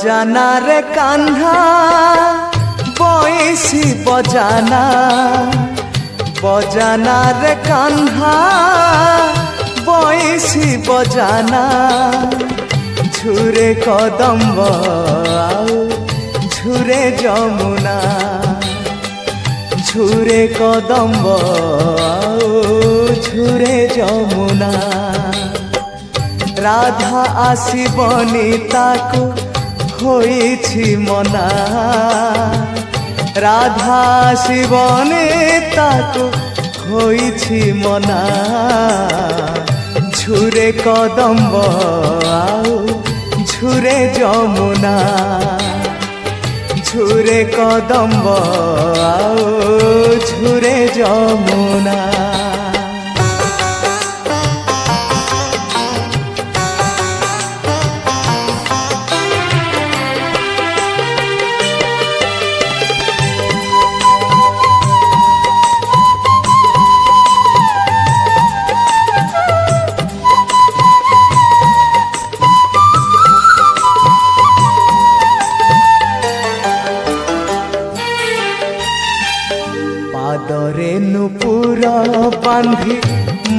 बजाना रे कान्हा बंसी बजाना बजाना रे कान्हा बंसी बजाना झुरे कदम्ब आउ झुरे जमुना झुरे कदम्ब आउ झुरे जमुना राधा आसीबनी ताकू होइछि मना राधा आसीबनी ताकू होइछि मना झुरे कदम्ब आउ झुरे जमुना झुरे कदम्ब आउ झुरे जमुना पादरे नुपुर बांधी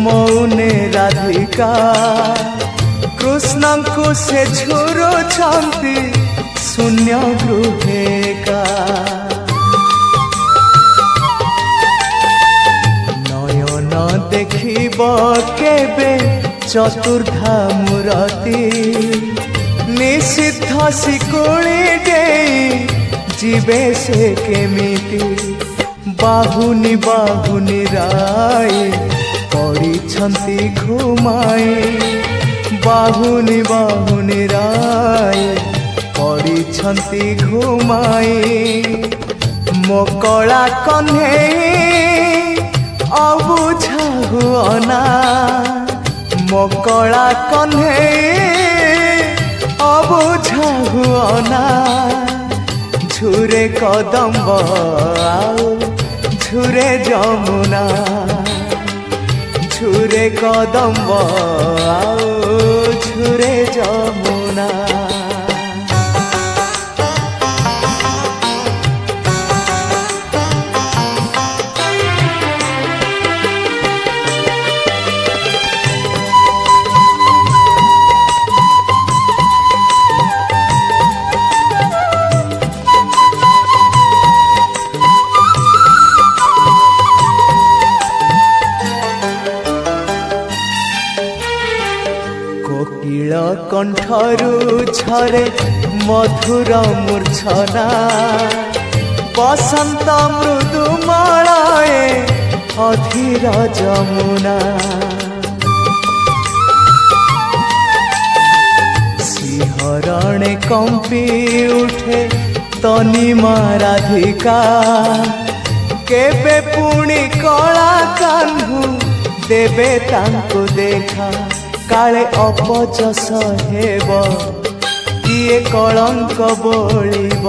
मौने राधिका कृष्ण को से झुरो छांती शून्य गृहेका नयन देखिब केबे चतुर्धा मूर्ति निषिद्ध शिकुली देई जीवे से केमिति बाहुनी बाहुनी राय पड़ी घुमाए बाहुनी बाहुनी राय पड़ी घुमाए मोकला कन्हे अबुझा हुअना मोकला कन्हे अबुझा हुअना झुरे कदम्ब आउ झुरे जमुना झुरे कदम्ब आउ झुरे जमुना कोकिल कंठरू झरे मधुर मूर्छना बसंत मृदुमलये अधीर जमुना सिंहरणे कंपी उठे तनिमा राधिका केबे पुणी कला कान्हू देबे तांको देखा काले अपजस हेब किए कलंक बोलिब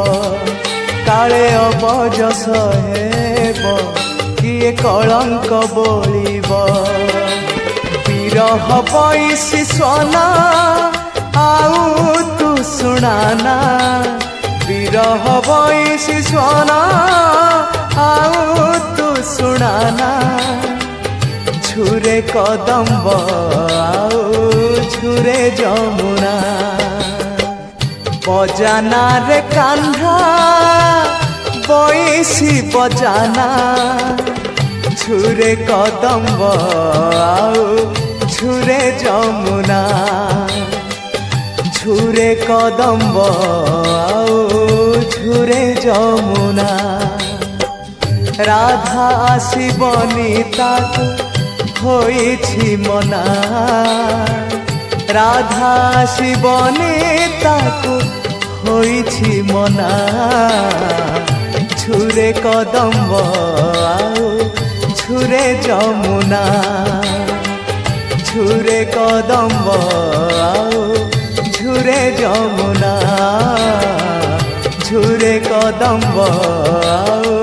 काले अपजस हेब किए कलंक बोलिब विरह पैसी सोना आउ तू सुनाना विरह पैसी सोना आउ तू सुनाना झुरे कदम्ब आउ झुरे जमुना बजाना रे कान्हा बंसी बजाना झुरे कदम्ब आउ झुरे जमुना झुरे कदम्ब आउ झुरे जमुना राधा आसीबनी ताकू होइछि मना राधा आसीबनी ताकू होइछि मना झुरे कदम्ब आउ झुरे जमुना झुरे कदम्ब आउ झुरे जमुना झुरे कदम्ब आउ